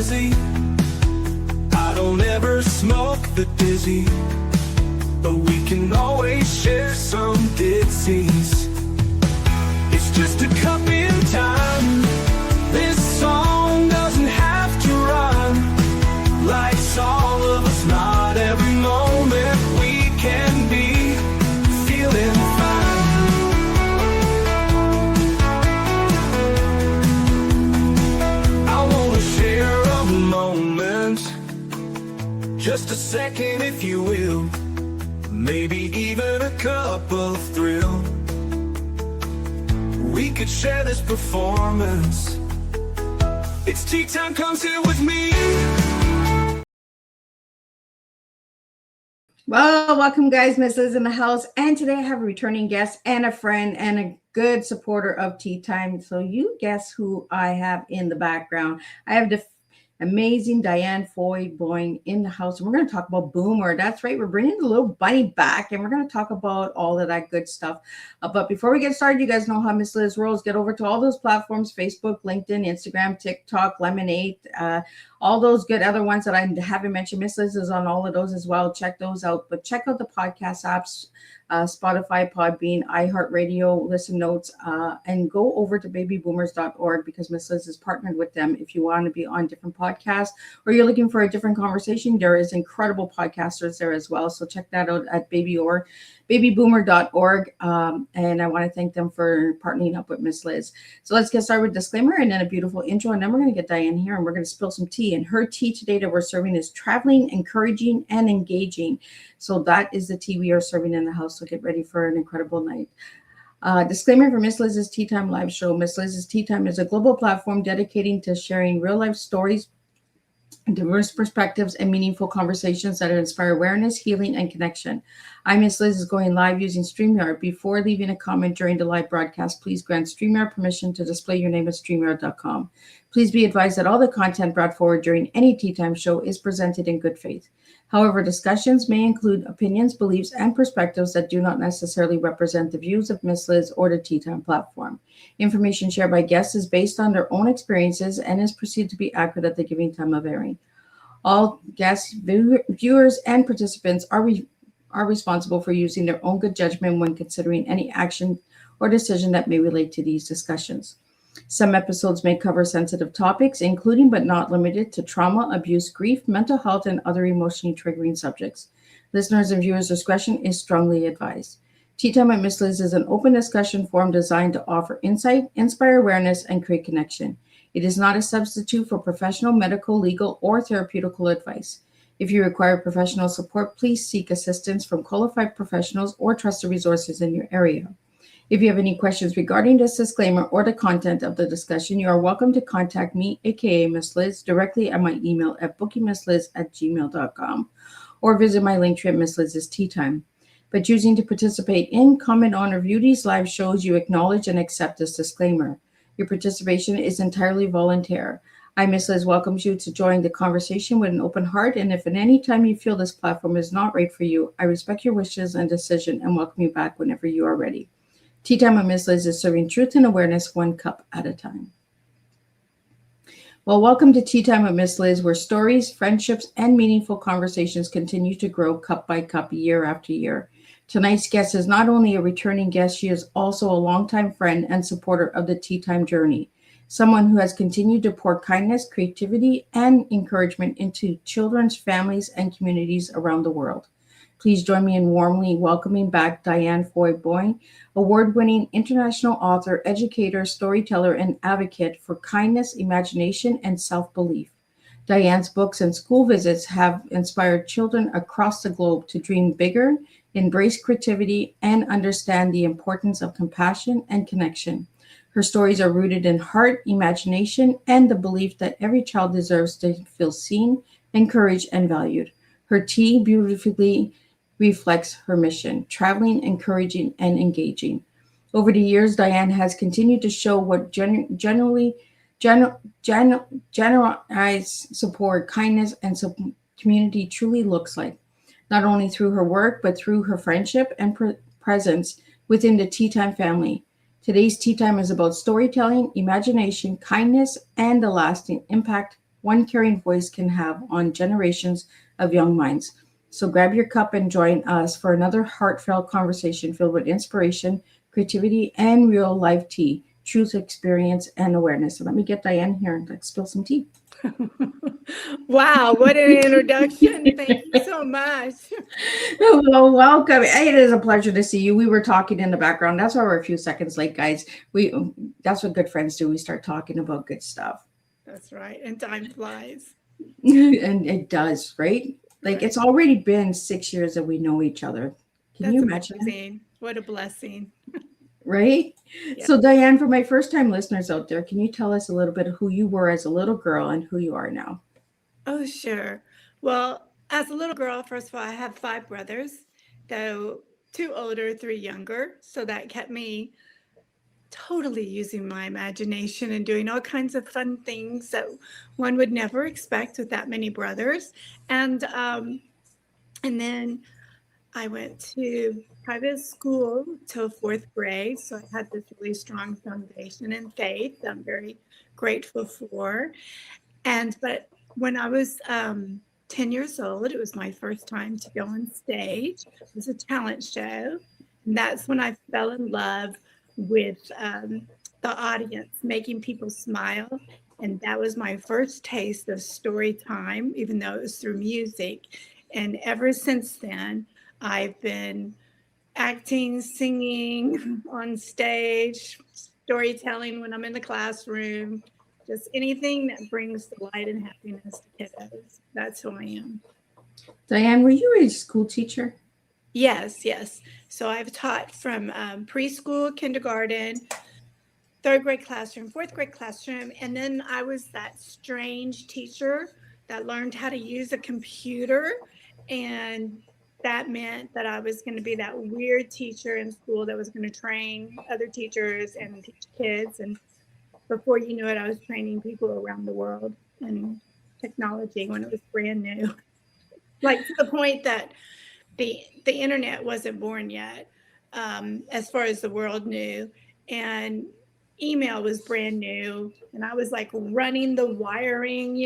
busy. I don't ever smoke the dizzy, but we can always share some ditsies. It's just a cup in time. This song doesn't have to run. Life's all of us, not every moment we can be feeling fine. I wanna share a moment, just a second if you will, maybe even a cup of thrill. We could share this performance. It's tea time, come sit with me. Well, welcome guys, Miss Liz in the house, and today I have a returning guest and a friend and a good supporter of Tea Time. So you guess who I have in the background. I have the amazing Diann Floyd Boehm in the house, and we're going to talk about Boomer. That's right, we're bringing the little bunny back, and we're going to talk about all of that good stuff. But before we get started, you guys know how Miss Liz rolls. Get over to all those platforms: Facebook, LinkedIn, Instagram, TikTok, Lemonade, all those good other ones that I haven't mentioned. Miss Liz is on all of those as well. Check those out. But check out the podcast apps, Spotify, Podbean, iHeartRadio, Listen Notes, and go over to babyboomers.org because Miss Liz is partnered with them. If you want to be on different podcasts or you're looking for a different conversation, there is incredible podcasters there as well. So check that out at babyboomer.org. And I want to thank them for partnering up with Miss Liz. So let's get started with disclaimer and then a beautiful intro. And then we're going to get Diann here and we're going to spill some tea. And her tea today that we're serving is traveling, encouraging, and engaging. So that is the tea we are serving in the house. So get ready for an incredible night. Disclaimer for Miss Liz's Tea Time live show. Miss Liz's Tea Time is a global platform dedicating to sharing real life stories, diverse perspectives, and meaningful conversations that inspire awareness, healing, and connection. Miss Liz is going live using StreamYard. Before leaving a comment during the live broadcast, please grant StreamYard permission to display your name at StreamYard.com. Please be advised that all the content brought forward during any Tea Time show is presented in good faith. However, discussions may include opinions, beliefs, and perspectives that do not necessarily represent the views of Miss Liz or the Tea Time platform. Information shared by guests is based on their own experiences and is perceived to be accurate at the given time of airing. All guests, viewers, and participants are responsible for using their own good judgment when considering any action or decision that may relate to these discussions. Some episodes may cover sensitive topics, including but not limited to trauma, abuse, grief, mental health, and other emotionally triggering subjects. Listeners' and viewers' discretion is strongly advised. Tea Time with Miss Liz is an open discussion forum designed to offer insight, inspire awareness, and create connection. It is not a substitute for professional, medical, legal, or therapeutical advice. If you require professional support, please seek assistance from qualified professionals or trusted resources in your area. If you have any questions regarding this disclaimer or the content of the discussion, you are welcome to contact me, aka Miss Liz, directly at my email at bookingmissliz@gmail.com or visit my link tree at Miss Liz's Tea Time. By choosing to participate in, comment on, or view these live shows, you acknowledge and accept this disclaimer. Your participation is entirely voluntary. Miss Liz welcomes you to join the conversation with an open heart, and if at any time you feel this platform is not right for you, I respect your wishes and decision and welcome you back whenever you are ready. Tea Time with Miss Liz is serving truth and awareness one cup at a time. Well, welcome to Tea Time with Miss Liz, where stories, friendships, and meaningful conversations continue to grow cup by cup, year after year. Tonight's guest is not only a returning guest, she is also a longtime friend and supporter of the Tea Time journey. Someone who has continued to pour kindness, creativity, and encouragement into children's, families, and communities around the world. Please join me in warmly welcoming back Diann Floyd Boehm, award-winning international author, educator, storyteller, and advocate for kindness, imagination, and self-belief. Diann's books and school visits have inspired children across the globe to dream bigger, embrace creativity, and understand the importance of compassion and connection. Her stories are rooted in heart, imagination, and the belief that every child deserves to feel seen, encouraged, and valued. Her tea beautifully reflects her mission: traveling, encouraging, and engaging. Over the years, Diann has continued to show what generalized support, kindness, and community truly looks like, not only through her work, but through her friendship and presence within the Tea Time family. Today's Tea Time is about storytelling, imagination, kindness, and the lasting impact one caring voice can have on generations of young minds. So grab your cup and join us for another heartfelt conversation filled with inspiration, creativity, and real life tea, truth, experience, and awareness. So let me get Diann here and let's spill some tea. Wow, what an introduction. Thank you so much. Well, welcome. It is a pleasure to see you. We were talking in the background. That's why we're a few seconds late, guys. That's what good friends do. We start talking about good stuff. That's right. And time flies. And it does, right? Like Right. it's already been 6 years that we know each other. Can you That's imagine that? amazing. What a blessing. Right? Yeah. So, Diann, for my first time listeners out there, can you tell us a little bit of who you were as a little girl and who you are now? Oh, sure. Well, as a little girl, first of all, I have five brothers, though two older, three younger. So that kept me totally using my imagination and doing all kinds of fun things that one would never expect with that many brothers. And then I went to private school till fourth grade, so I had this really strong foundation in faith that I'm very grateful for. But when I was 10 years old, it was my first time to go on stage. It was a talent show. And that's when I fell in love with the audience, making people smile. And that was my first taste of story time, even though it was through music. And ever since then, I've been acting, singing on stage, storytelling when I'm in the classroom, just anything that brings delight and happiness to kiddos. That's who I am. Diann, were you a school teacher? Yes, yes. So I've taught from preschool, kindergarten, third grade classroom, fourth grade classroom, and then I was that strange teacher that learned how to use a computer, and that meant that I was going to be that weird teacher in school that was going to train other teachers and teach kids. And before you knew it, I was training people around the world in technology when it was brand new, like to the point that the internet wasn't born yet, as far as the world knew, and email was brand new, and I was like running the wiring,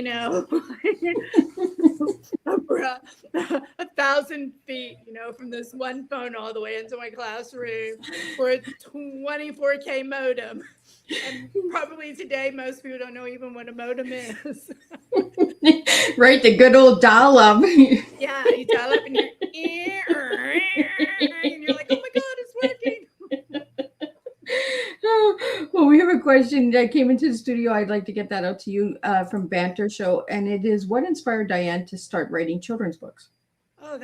over 1,000 feet, from this one phone all the way into my classroom for a 24K modem. And probably today, most people don't know even what a modem is. Right, the good old dial up. Yeah, you dial up and you're like, oh my God, it's working. Well, we have a question that came into the studio. I'd like to get that out to you from Banter Show. And it is, what inspired Diann to start writing children's books? Oh,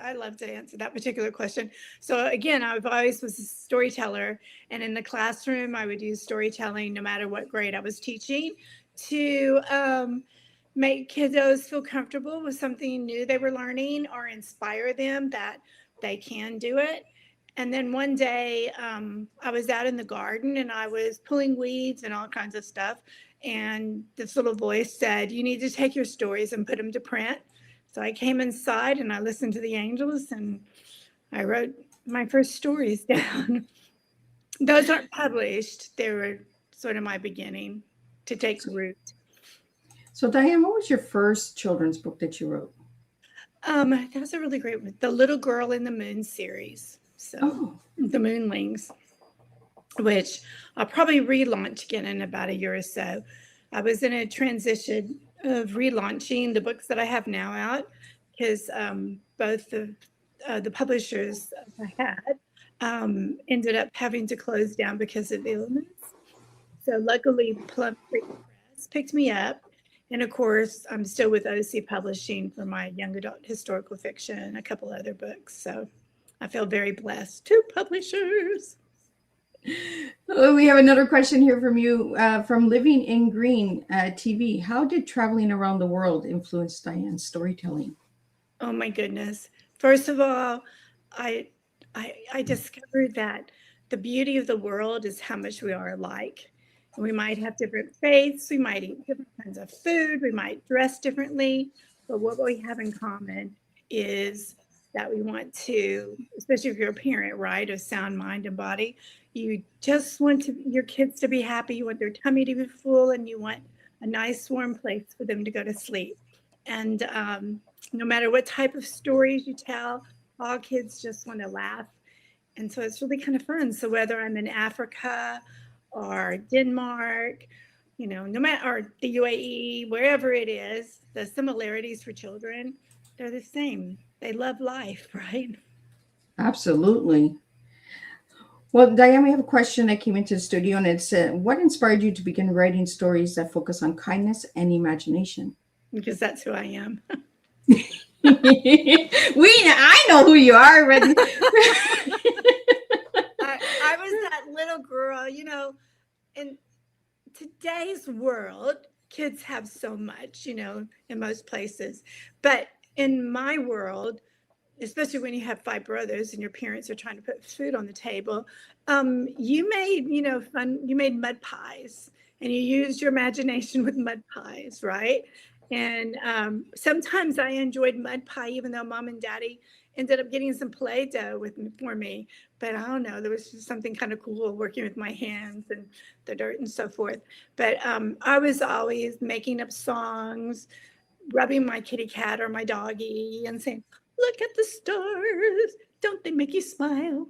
I love to answer that particular question. So again, I've always was a storyteller, and in the classroom, I would use storytelling no matter what grade I was teaching to make kiddos feel comfortable with something new they were learning or inspire them that they can do it. And then one day, I was out in the garden and I was pulling weeds and all kinds of stuff. And this little voice said, "You need to take your stories and put them to print." So I came inside and I listened to the angels and I wrote my first stories down. Those aren't published. They were sort of my beginning to take root. So, Diann, what was your first children's book that you wrote? That was a really great one. The Little Girl in the Moon series. So Oh, the Moonlings, which I'll probably relaunch again in about a year or so. I was in a transition of relaunching the books that I have now out because both the publishers I had ended up having to close down because of illness. So luckily, Plum Creek Press picked me up. And of course, I'm still with OC Publishing for my young adult historical fiction and a couple other books. So I feel very blessed. Two publishers. we have another question here from you from Living in Green TV. How did traveling around the world influence Diann's storytelling? Oh my goodness. First of all, I I discovered that the beauty of the world is how much we are alike. We might have different faiths, we might eat different kinds of food, we might dress differently, but what we have in common is that we want to, especially if you're a parent, right, of sound mind and body, you just want your kids to be happy, you want their tummy to be full, and you want a nice warm place for them to go to sleep. And no matter what type of stories you tell, all kids just want to laugh. And so it's really kind of fun. So whether I'm in Africa or Denmark, no matter, or the UAE, wherever it is, the similarities for children, they're the same. They love life, right? Absolutely. Well, Diane, we have a question that came into the studio, and it said, what inspired you to begin writing stories that focus on kindness and imagination? Because that's who I am. I know who you are, but I was that little girl, in today's world, kids have so much, in most places. But in my world, especially when you have 5 brothers and your parents are trying to put food on the table, you made, you made mud pies, and you used your imagination with mud pies, right? And sometimes I enjoyed mud pie, even though Mom and Daddy ended up getting some Play-Doh for me. But I don't know, there was just something kind of cool working with my hands and the dirt and so forth. But I was always making up songs, rubbing my kitty cat or my doggy and saying, "Look at the stars. Don't they make you smile?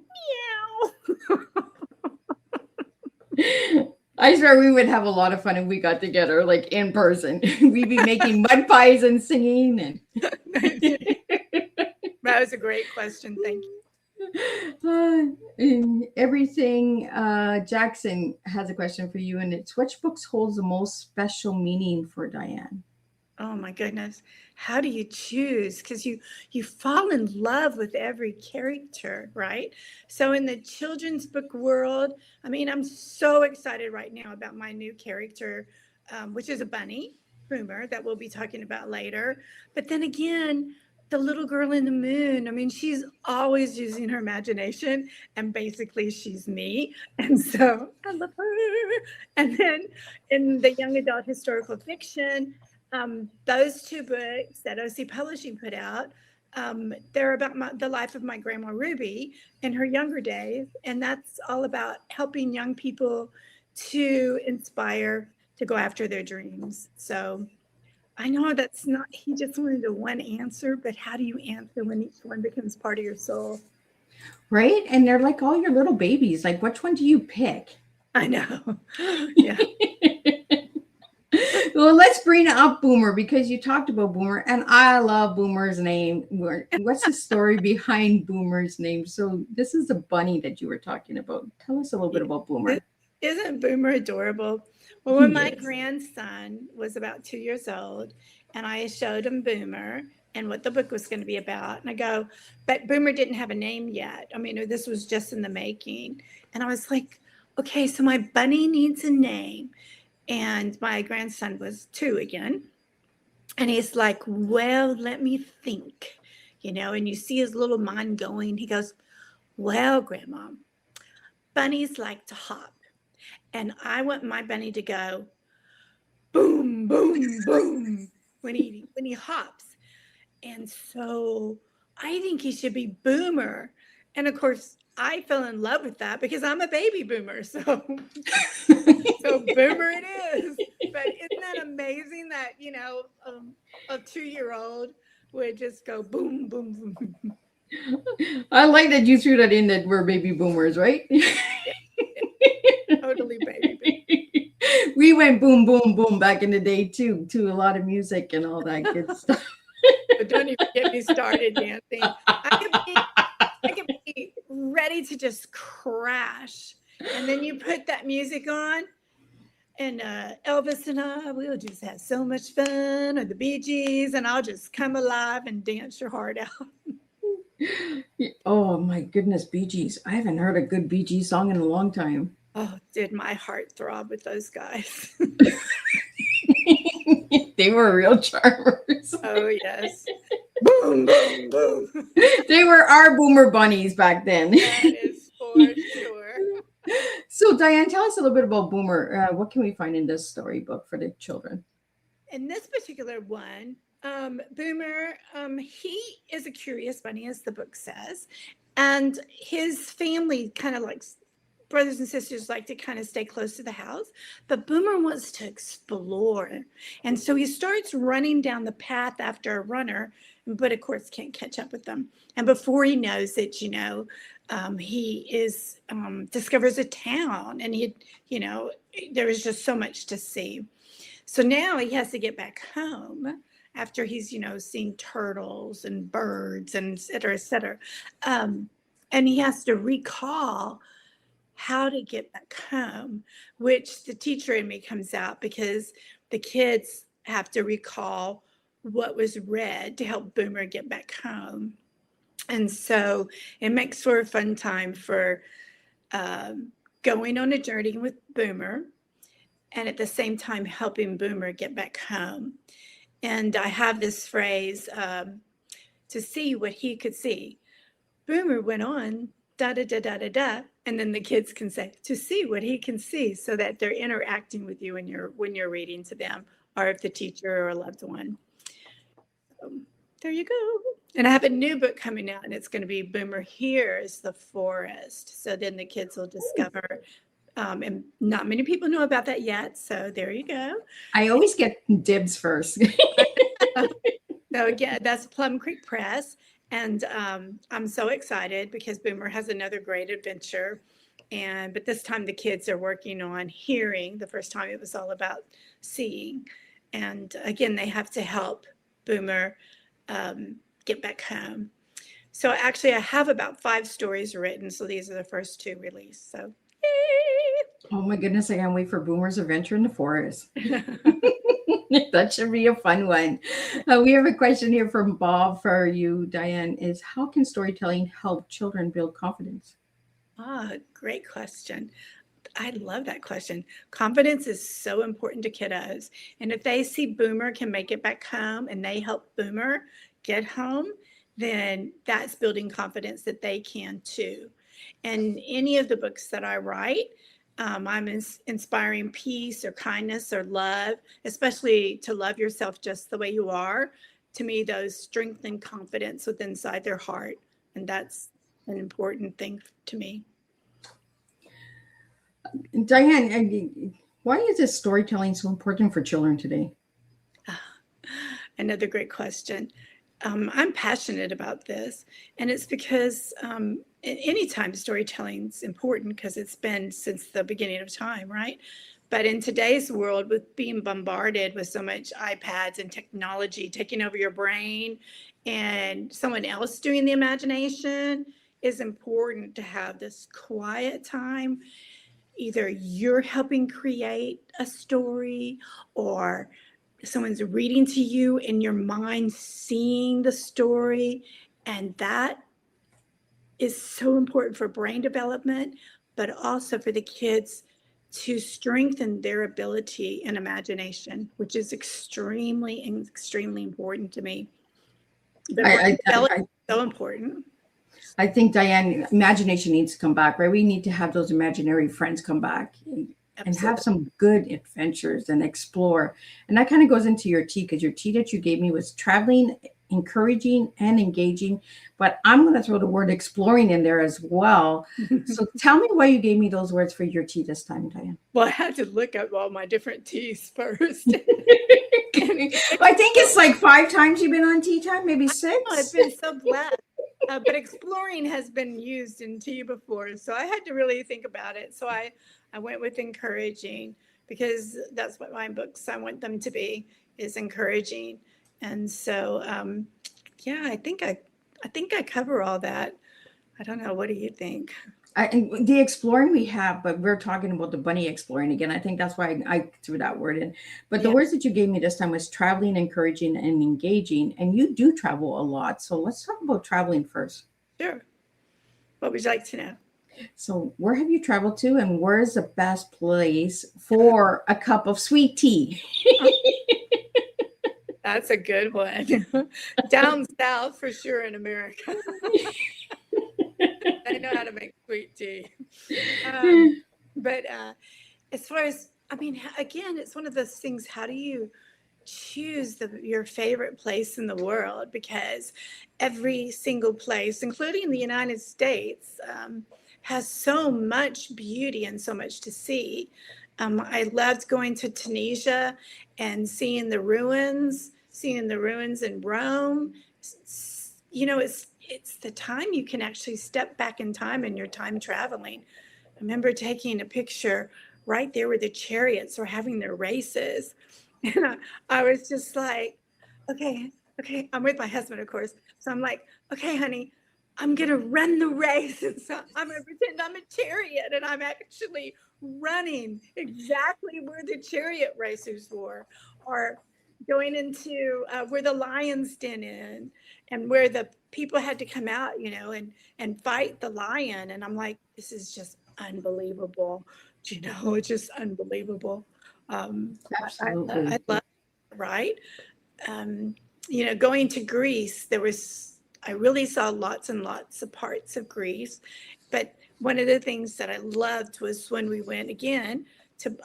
Meow." I swear we would have a lot of fun if we got together, like in person. We'd be making mud pies and singing. And That was a great question. Thank you. And everything, Jackson has a question for you, and it's, which books holds the most special meaning for Diann? Oh my goodness. How do you choose? Because you fall in love with every character, right? So in the children's book world, I mean, I'm so excited right now about my new character, which is a bunny, Boomer, that we'll be talking about later. But then again, the little girl in the moon, I mean, she's always using her imagination, and basically she's me. And so I love her. And then in the young adult historical fiction, those 2 books that OC Publishing put out, they're about the life of my grandma Ruby in her younger days. And that's all about helping young people to inspire to go after their dreams. So I know that's not, he just wanted a one answer, but how do you answer when each one becomes part of your soul? Right? And they're like all your little babies. Like, which one do you pick? I know. Yeah. Well, let's bring up Boomer, because you talked about Boomer, and I love Boomer's name. What's the story behind Boomer's name? So this is the bunny that you were talking about. Tell us a little bit about Boomer. Isn't Boomer adorable? Well, when my grandson was about 2 years old, and I showed him Boomer and what the book was going to be about, and I go, but Boomer didn't have a name yet. I mean, this was just in the making. And I was like, okay, so my bunny needs a name. And my grandson was 2 again. And he's like, well, let me think, and you see his little mind going. He goes, well, Grandma, bunnies like to hop. And I want my bunny to go boom, boom, boom when he hops. And so I think he should be Boomer. And of course, I fell in love with that because I'm a baby boomer. So Boomer it is. But isn't that amazing that, a 2-year-old would just go boom, boom, boom. I like that you threw that in, that we're baby boomers, right? Totally baby. We went boom, boom, boom back in the day too, to a lot of music and all that good stuff. But don't even get me started dancing. I could be ready to just crash. And then you put that music on, and Elvis and I, we'll just have so much fun, or the Bee Gees, and I'll just come alive and dance your heart out. Oh my goodness, Bee Gees. I haven't heard a good Bee Gees song in a long time. Oh, did my heart throb with those guys. They were real charmers. Oh, yes. Boom, boom, boom. They were our boomer bunnies back then. That is for sure. So, Diann, tell us a little bit about Boomer. What can we find in this storybook for the children? In this particular one, Boomer, he is a curious bunny, as the book says, and his family kind of like brothers and sisters like to kind of stay close to the house, but Boomer wants to explore. And so he starts running down the path after a runner, but of course can't catch up with them. And before he knows it, discovers a town, and there is just so much to see. So now he has to get back home after he's, seen turtles and birds and et cetera, et cetera. And he has to recall how to get back home, which the teacher in me comes out, because the kids have to recall what was read to help Boomer get back home. And so it makes for a fun time for going on a journey with Boomer, and at the same time helping Boomer get back home. And I have this phrase, to see what he could see. Boomer went on, da da da da da da, and then the kids can say, to see what he can see, so that they're interacting with you when you're reading to them, or if the teacher or a loved one. There you go. And I have a new book coming out, and it's going to be Boomer Hears the Forest. So then the kids will discover, and not many people know about that yet. So there you go. I always get dibs first. So again, that's Plum Creek Press. And I'm so excited because Boomer has another great adventure. But this time the kids are working on hearing. The first time it was all about seeing. And again, they have to help Boomer get back home. So actually, I have about 5 stories written. So these are the first 2 released. So yay! Oh my goodness, I can't wait for Boomer's Adventure in the Forest. That should be a fun one. We have a question here from Bob for you, Diann, is how can storytelling help children build confidence? Great question. I love that question. Confidence is so important to kiddos. And if they see Boomer can make it back home and they help Boomer get home, then that's building confidence that they can too. And any of the books that I write, I'm inspiring peace or kindness or love, especially to love yourself just the way you are. To me, those strengthen confidence within inside their heart. And that's an important thing to me. Diann, why is this storytelling so important for children today? Another great question. I'm passionate about this, and it's because anytime storytelling is important, because it's been since the beginning of time, right? But in today's world, with being bombarded with so much iPads and technology taking over your brain and someone else doing the imagination, it's important to have this quiet time. Either you're helping create a story, or someone's reading to you in your mind, seeing the story. And that is so important for brain development, but also for the kids to strengthen their ability and imagination, which is extremely, extremely important to me. The brain development is so important. I think, Diann, imagination needs to come back, right? We need to have those imaginary friends come back and have some good adventures and explore. And that kind of goes into your tea, because your tea that you gave me was traveling, encouraging, and engaging. But I'm going to throw the word exploring in there as well. So tell me why you gave me those words for your tea this time, Diann. Well, I had to look up all my different teas first. I think it's like 5 times you've been on Teatime, maybe 6. I've been so blessed. But exploring has been used in tea before, so I had to really think about it. So I went with encouraging, because that's what my books, I want them to be, is encouraging. And so, I think I cover all that. I don't know. What do you think? The exploring we have, but we're talking about the bunny exploring again. I think that's why I threw that word in. But the words that you gave me this time was traveling, encouraging, and engaging. And you do travel a lot. So let's talk about traveling first. Sure. What would you like to know? So where have you traveled to, and where is the best place for a cup of sweet tea? That's a good one. Down south for sure in America. I know how to make sweet tea. But as far as, again, it's one of those things, how do you choose your favorite place in the world? Because every single place, including the United States, has so much beauty and so much to see. I loved going to Tunisia and seeing the ruins in Rome. You know, it's the time you can actually step back in time in your time traveling. I remember taking a picture right there where the chariots were having their races. And I was just like, okay, I'm with my husband, of course. So I'm like, okay, honey, I'm going to run the race. And so I'm going to pretend I'm a chariot and I'm actually running exactly where the chariot racers were, or going into where the lion's den is and where the people had to come out, you know, and fight the lion. And I'm like, this is just unbelievable. You know, it's just unbelievable. I Absolutely. love it, right? You know, going to Greece, I really saw lots and lots of parts of Greece. But one of the things that I loved was when we went again to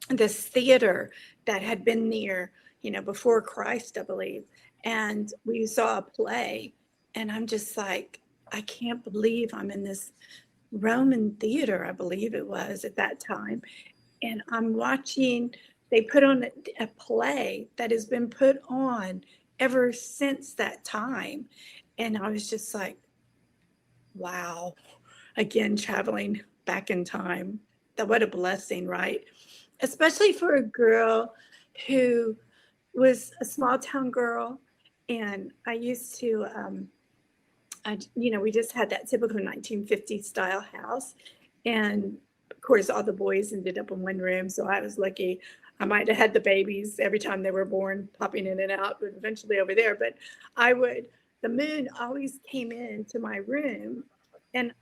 this theater that had been near, you know, before Christ, I believe. And we saw a play. And I'm just like, I can't believe I'm in this Roman theater, I believe it was at that time. And I'm watching, they put on a play that has been put on ever since that time. And I was just like, wow, again, traveling back in time. What a blessing, right? Especially for a girl who was a small town girl. And I used to, you know, we just had that typical 1950s style house. And of course, all the boys ended up in one room. So I was lucky. I might have had the babies every time they were born, popping in and out, but eventually over there. But the moon always came into my room. And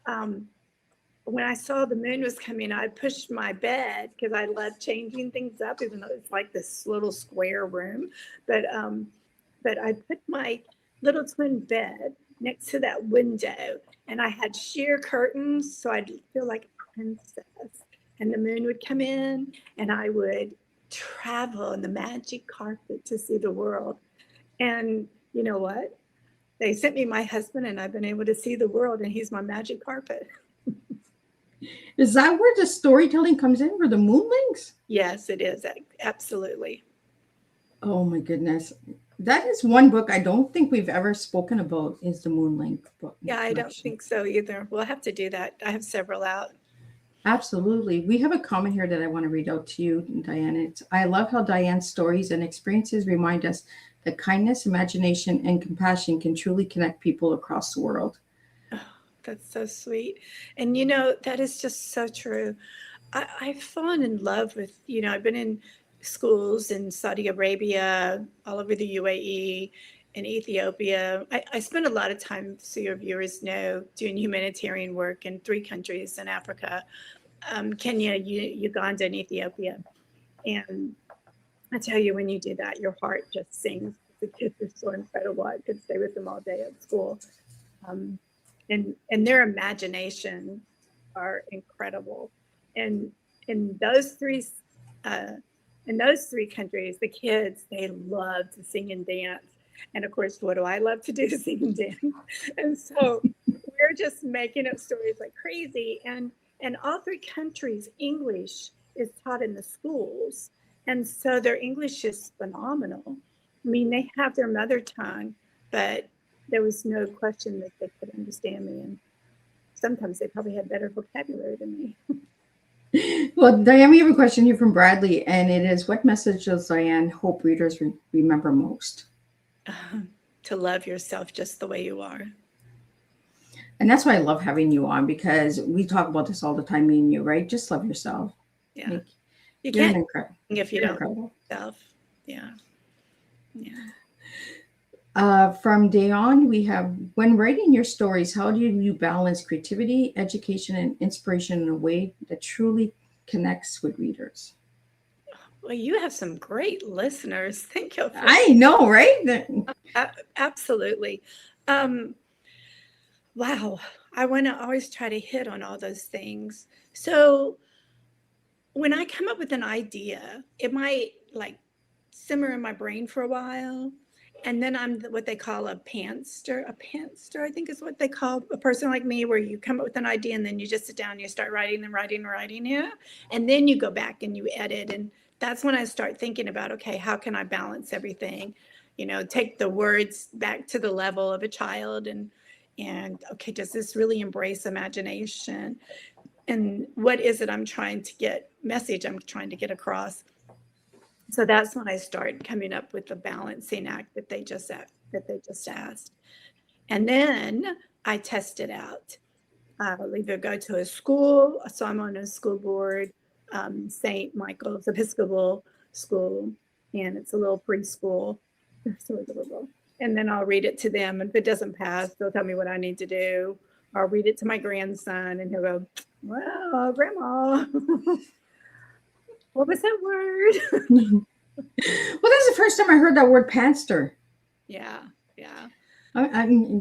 when I saw the moon was coming, I pushed my bed because I love changing things up, even though it's like this little square room. But I put my little twin bed next to that window, and I had sheer curtains, so I'd feel like a princess. And the moon would come in, and I would travel on the magic carpet to see the world. And you know what? They sent me my husband, and I've been able to see the world, and he's my magic carpet. Is that where the storytelling comes in for the moonlings? Yes, it is. Absolutely. Oh my goodness. That is one book I don't think we've ever spoken about, is the Moonlink book. Yeah, I don't think so either. We'll have to do that. I have several out. Absolutely. We have a comment here that I want to read out to you, Diann. I love how Diann's stories and experiences remind us that kindness, imagination, and compassion can truly connect people across the world. Oh, that's so sweet. And you know, that is just so true. I've fallen in love with, you know, I've been in schools in Saudi Arabia, all over the UAE, in Ethiopia. I spent a lot of time, so your viewers know, doing humanitarian work in 3 countries in Africa, Kenya, Uganda, and Ethiopia. And I tell you, when you do that, your heart just sings. The kids are so incredible. I could stay with them all day at school. And their imagination are incredible. And in those three countries, the kids, they love to sing and dance. And of course, what do I love to do? Sing and dance. And so we're just making up stories like crazy. And in all 3 countries, English is taught in the schools. And so their English is phenomenal. I mean, they have their mother tongue, but there was no question that they could understand me. And sometimes they probably had better vocabulary than me. Well, Diann, we have a question here from Bradley, and it is, what message does Diann hope readers remember most? To love yourself just the way you are. And that's why I love having you on, because we talk about this all the time, me and you, right? Just love yourself. Yeah. Like, You can't if you don't incredible. love yourself. Yeah. Yeah. From Diann, we have, when writing your stories, how do you balance creativity, education, and inspiration in a way that truly connects with readers? Well, you have some great listeners. Thank you. I know, right? Absolutely. Wow. I want to always try to hit on all those things. So when I come up with an idea, it might like simmer in my brain for a while. And then I'm what they call a pantster. A pantster, I think, is what they call a person like me, where you come up with an idea and then you just sit down and you start writing and writing and writing it. And then you go back and you edit. And that's when I start thinking about, okay, how can I balance everything? You know, take the words back to the level of a child, and okay, does this really embrace imagination? And what is it I'm trying to get, message I'm trying to get across? So that's when I start coming up with the balancing act that they just asked. And then I test it out. I'll either go to a school, so I'm on a school board, St. Michael's Episcopal School, and it's a little preschool, so adorable. And then I'll read it to them. And if it doesn't pass, they'll tell me what I need to do. I'll read it to my grandson, and he'll go, "Well, Grandma, what was that word?" Well, that's the first time I heard that word pantster. Yeah, yeah.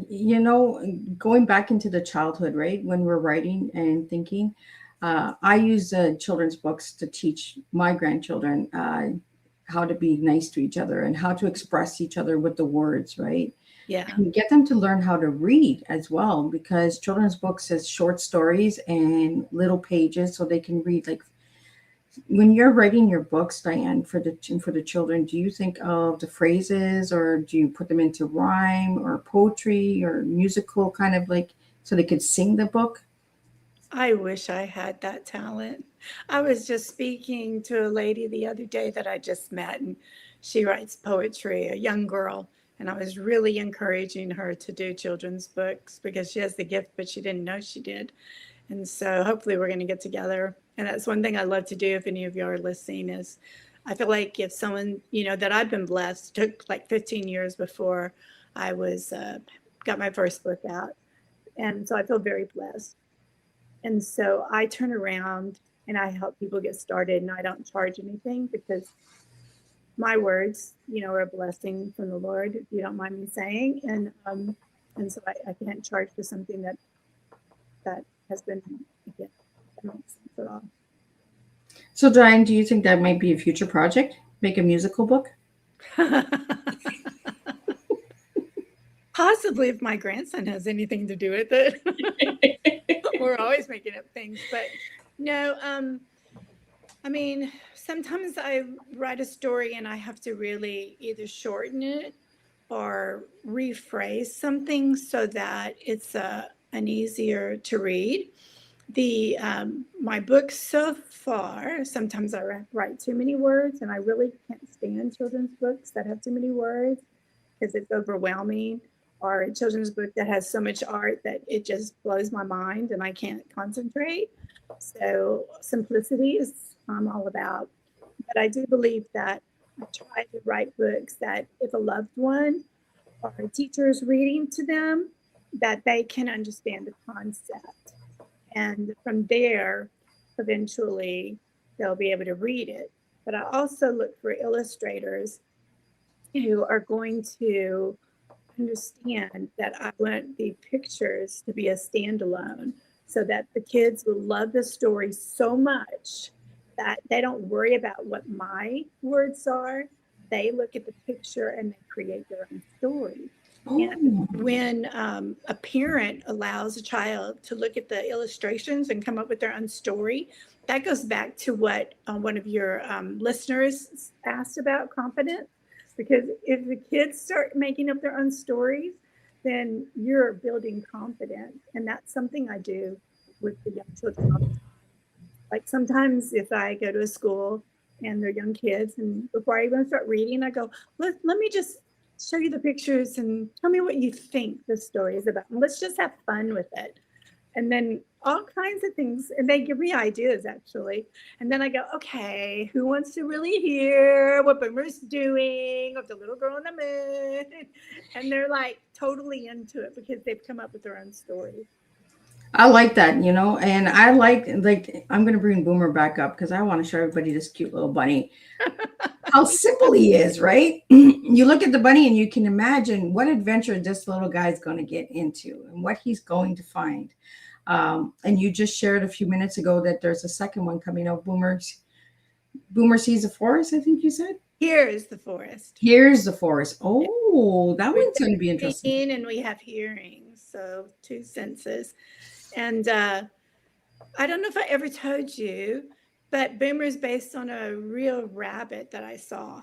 You know, going back into the childhood, right? When we're writing and thinking, I use children's books to teach my grandchildren how to be nice to each other and how to express each other with the words, right? Yeah. And get them to learn how to read as well, because children's books is short stories and little pages, so they can read. Like, when you're writing your books, Diann, for the children, do you think of the phrases, or do you put them into rhyme or poetry or musical, kind of like, so they could sing the book? I wish I had that talent. I was just speaking to a lady the other day that I just met, and she writes poetry, a young girl. And I was really encouraging her to do children's books because she has the gift, but she didn't know she did. And so hopefully we're going to get together. And that's one thing I love to do, if any of you are listening, is I feel like if someone, you know, that I've been blessed, took like 15 years before I was, got my first book out. And so I feel very blessed. And so I turn around and I help people get started, and I don't charge anything because my words, you know, are a blessing from the Lord, if you don't mind me saying. And so I can't charge for something that has been, again, that makes sense at all. So, Diann, do you think that might be a future project? Make a musical book? Possibly, if my grandson has anything to do with it. We're always making up things, but no. I mean, sometimes I write a story and I have to really either shorten it or rephrase something so that it's an easier to read. My books so far, sometimes I write too many words, and I really can't stand children's books that have too many words because it's overwhelming, or a children's book that has so much art that it just blows my mind and I can't concentrate. So simplicity is I'm all about. But I do believe that I try to write books that if a loved one or a teacher is reading to them, that they can understand the concept. And from there, eventually, they'll be able to read it. But I also look for illustrators who are going to understand that I want the pictures to be a standalone, so that the kids will love the story so much that they don't worry about what my words are. They look at the picture and they create their own story. And when a parent allows a child to look at the illustrations and come up with their own story, that goes back to what one of your listeners asked about confidence. Because if the kids start making up their own stories, then you're building confidence. And that's something I do with the young children all the time. Like sometimes if I go to a school and they're young kids, and before I even start reading, I go, let me just show you the pictures and tell me what you think the story is about. And let's just have fun with it. And then all kinds of things. And they give me ideas, actually. And then I go, okay, who wants to really hear what Boomer's doing with the little girl on the moon? And they're like totally into it because they've come up with their own story. I like that, you know, and I like I'm going to bring Boomer back up because I want to show everybody this cute little bunny. How simple he is, right? You look at the bunny and you can imagine what adventure this little guy is going to get into and what he's going to find. And you just shared a few minutes ago that there's a second one coming out. Boomer Sees the Forest, I think you said. Here's the forest. Here's the forest. Oh, that one's going to be interesting. Seeing and we have hearing, so 2 senses. And I don't know if I ever told you, but Boomer is based on a real rabbit that I saw.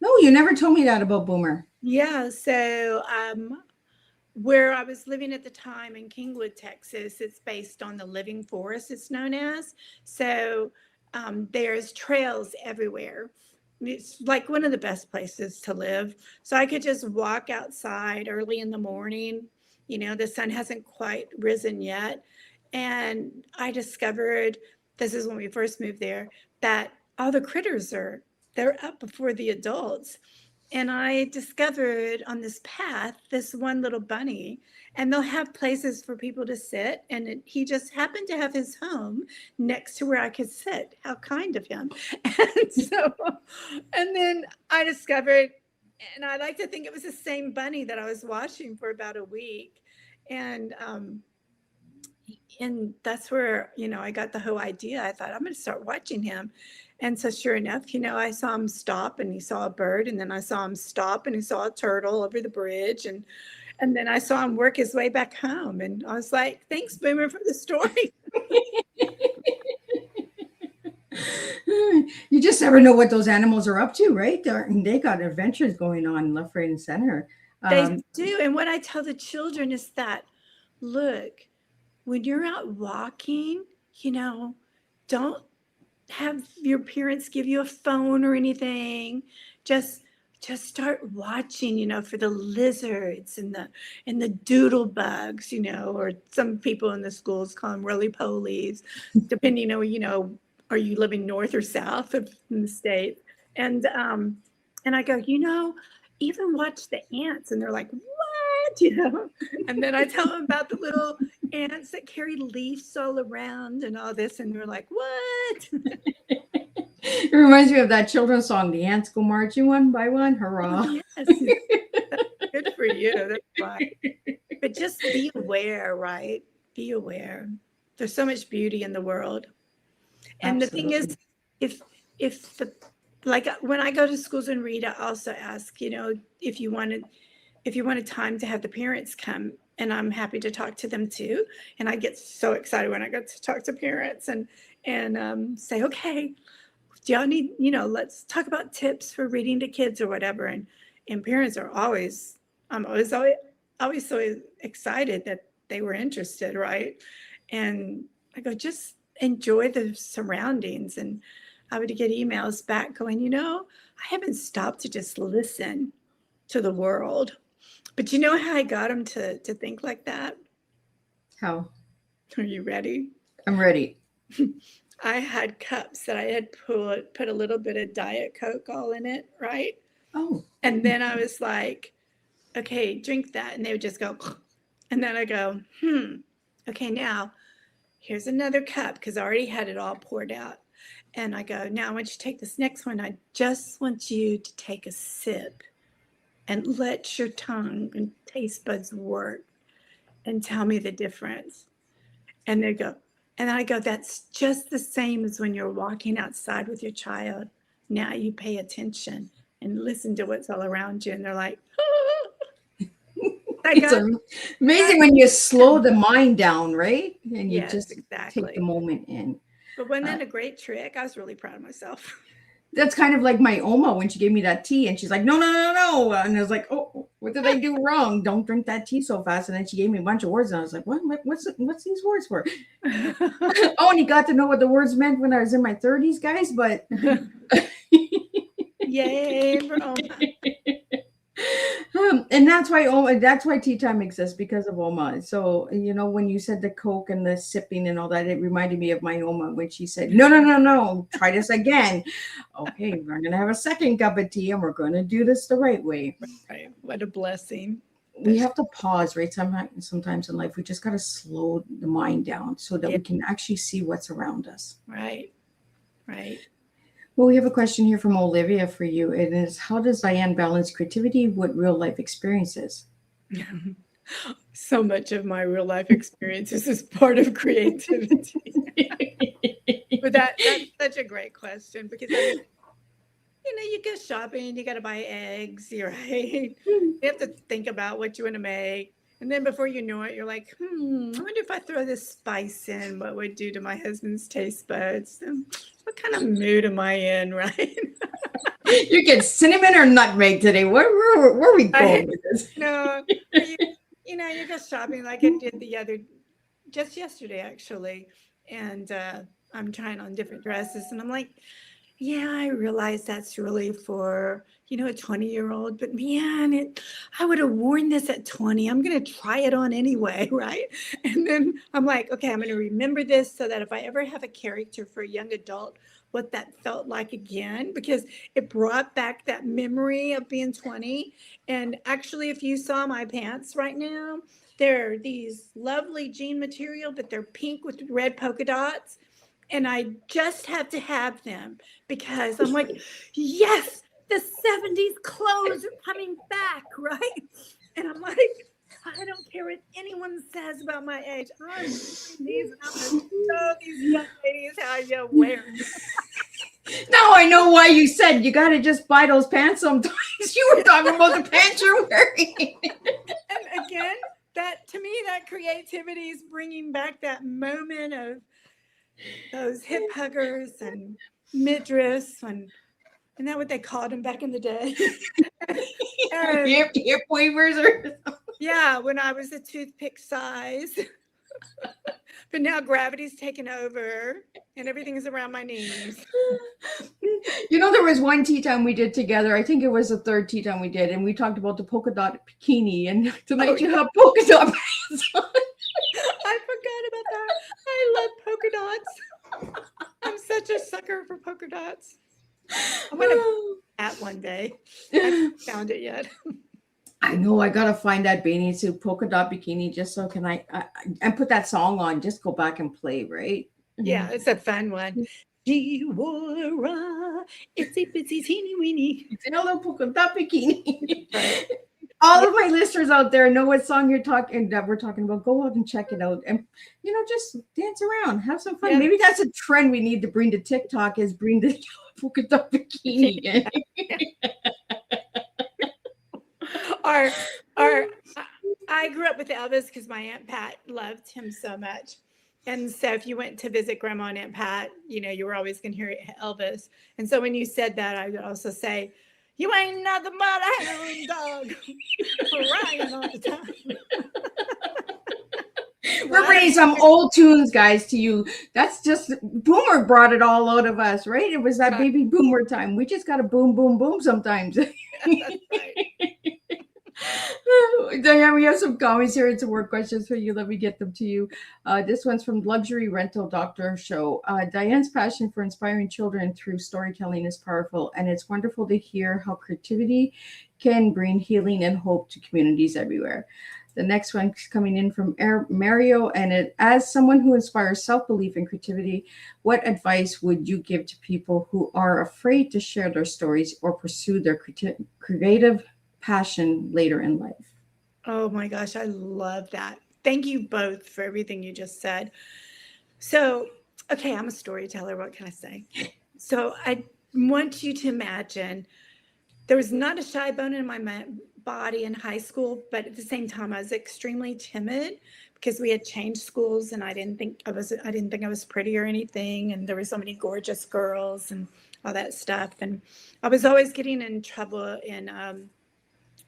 No, you never told me that about Boomer. Yeah, so where I was living at the time in Kingwood, Texas, it's based on the living forest, it's known as. So there's trails everywhere. It's like one of the best places to live. So I could just walk outside early in the morning. You know, the sun hasn't quite risen yet. And I discovered, this is when we first moved there, that all the critters they're up before the adults. And I discovered on this path this one little bunny, and they'll have places for people to sit. And he just happened to have his home next to where I could sit. How kind of him. And then I discovered, and I like to think it was the same bunny that I was watching for about a week. And that's where, you know, I got the whole idea. I thought, I'm going to start watching him. And so sure enough, you know, I saw him stop and he saw a bird, and then I saw him stop and he saw a turtle over the bridge. And then I saw him work his way back home. And I was like, thanks, Boomer, for the story. You just never know what those animals are up to, right? They got adventures going on left, right, and center. They do. And what I tell the children is that, look, when you're out walking, you know, don't have your parents give you a phone or anything. Just start watching, you know, for the lizards and the doodle bugs, you know, or some people in the schools call them roly-polies, depending on, you know, are you living north or south of the state? And I go, you know, even watch the ants, and they're like, what? You know? And then I tell them about the little ants that carry leaves all around and all this, and they're like, what? It reminds me of that children's song, "The Ants Go Marching One by One, Hurrah!" Oh, yes, that's good for you. That's right. But just be aware, right? Be aware. There's so much beauty in the world. And Absolutely. The thing is, if the, like when I go to schools and read, I also ask, you know, if you wanted time to have the parents come, and I'm happy to talk to them too. And I get so excited when I get to talk to parents and say, okay, do y'all need, you know, let's talk about tips for reading to kids or whatever. And parents are always, I'm always so excited that they were interested, right? And I go, just enjoy the surroundings. And I would get emails back going, you know, I haven't stopped to just listen to the world. But you know how I got them to think like that? How? Are you ready? I'm ready. I had cups that I had put a little bit of Diet Coke all in it, right? Oh. And then I was like, okay, drink that. And they would just go, and then I go, okay, now here's another cup, because I already had it all poured out. And I go, now I want you to take this next one. I just want you to take a sip and let your tongue and taste buds work and tell me the difference. And they go, and I go, that's just the same as when you're walking outside with your child. Now you pay attention and listen to what's all around you. And they're like, it's amazing when you slow the mind down, right? And you just exactly. take the moment in. But wasn't that a great trick? I was really proud of myself. That's kind of like my Oma when she gave me that tea, and she's like, no. And I was like, oh, what did I do wrong? Don't drink that tea so fast. And then she gave me a bunch of words, and I was like, what's these words for? I only got to know what the words meant when I was in my 30s, guys, but. Yay for Oma. And that's why tea time exists, because of Oma. So, you know, when you said the Coke and the sipping and all that, it reminded me of my Oma when she said, no, try this again. Okay, we're going to have a second cup of tea, and we're going to do this the right way. Right. What a blessing. We have to pause, right? Sometimes in life, we just got to slow the mind down so that we can actually see what's around us. Right. Well, we have a question here from Olivia for you. It is, how does Diann balance creativity with real life experiences? So much of my real life experiences is part of creativity. But that's such a great question, because you go shopping, you got to buy eggs, you're right. You have to think about what you want to make. And then before you know it, you're like, I wonder if I throw this spice in, what would it do to my husband's taste buds? What kind of mood am I in, right? You get cinnamon or nutmeg today. Where are we going with this? No, you go shopping like I did just yesterday, actually. And I'm trying on different dresses. And I'm like, yeah, I realize that's really for, a 20-year-old, but man, I would have worn this at 20. I'm going to try it on anyway, right? And then I'm like, okay, I'm going to remember this so that if I ever have a character for a young adult, what that felt like again, because it brought back that memory of being 20. And actually, if you saw my pants right now, they're these lovely jean material, but they're pink with red polka dots. And I just have to have them because I'm like, yes, the 70s clothes are coming back, right? And I'm like, I don't care what anyone says about my age. I'm wearing these and I'm going to show these young ladies how you wear them. Now I know why you said you got to just buy those pants sometimes. You were talking about the pants you're wearing. And again, to me, that creativity is bringing back that moment of those hip huggers and midriffs and isn't that what they called them back in the day? Hip wavers or yeah, when I was a toothpick size. But now gravity's taken over and everything's around my knees. There was one tea time we did together. I think it was the third tea time we did, and we talked about the polka dot bikini. And tonight you have polka dot pants on. I forgot about that. I love polka dots. I'm such a sucker for polka dots. I'm gonna at one day. I haven't found it yet. I know I gotta find that bathing suit polka dot bikini just so can I put that song on. Just go back and play, right? Yeah, it's a fun one. She wore a itsy bitsy teeny weeny. It's another polka dot bikini. Right. All of my listeners out there know what song we're talking about. Go out and check it out, and just dance around, have some fun. Yeah. Maybe that's a trend we need to bring to TikTok is bring the polka dot bikini. I grew up with Elvis because my Aunt Pat loved him so much. And so if you went to visit Grandma and Aunt Pat, you were always going to hear Elvis. And so when you said that, I would also say, you ain't nothing but a hound dog for riding all the time. We're bringing some old tunes, guys, to you. That's just Boomer brought it all out of us, right? It was that baby Boomer time. We just got to boom, boom, boom sometimes. That's right. Diann, we have some comments here and some more questions for you. Let me get them to you. This one's from Luxury Rental Doctor Show. Diann's passion for inspiring children through storytelling is powerful, and it's wonderful to hear how creativity can bring healing and hope to communities everywhere. The next one's coming in from Mario, and as someone who inspires self-belief and creativity, what advice would you give to people who are afraid to share their stories or pursue their creative passion later in life? Oh my gosh, I love that. Thank you both for everything you just said. So, okay, I'm a storyteller. What can I say? So I want you to imagine there was not a shy bone in my body in high school, but at the same time, I was extremely timid because we had changed schools, and I didn't think I was pretty or anything, and there were so many gorgeous girls and all that stuff, and I was always getting in trouble in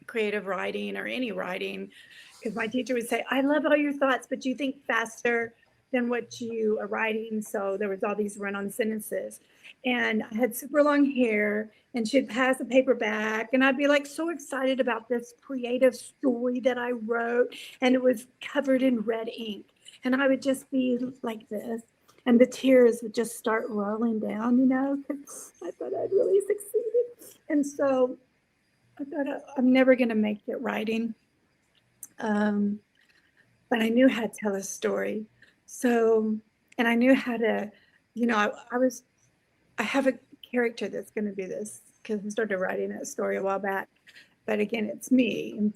creative writing or any writing because my teacher would say, I love all your thoughts, but you think faster than what you are writing. So there was all these run-on sentences, and I had super long hair, and she'd pass a paper back, and I'd be like so excited about this creative story that I wrote, and it was covered in red ink, and I would just be like this, and the tears would just start rolling down, because I thought I'd really succeeded. And so I thought, I'm never going to make it writing. But I knew how to tell a story. So, and I knew how to, I have a character that's going to do this because I started writing that story a while back. But again, it's me.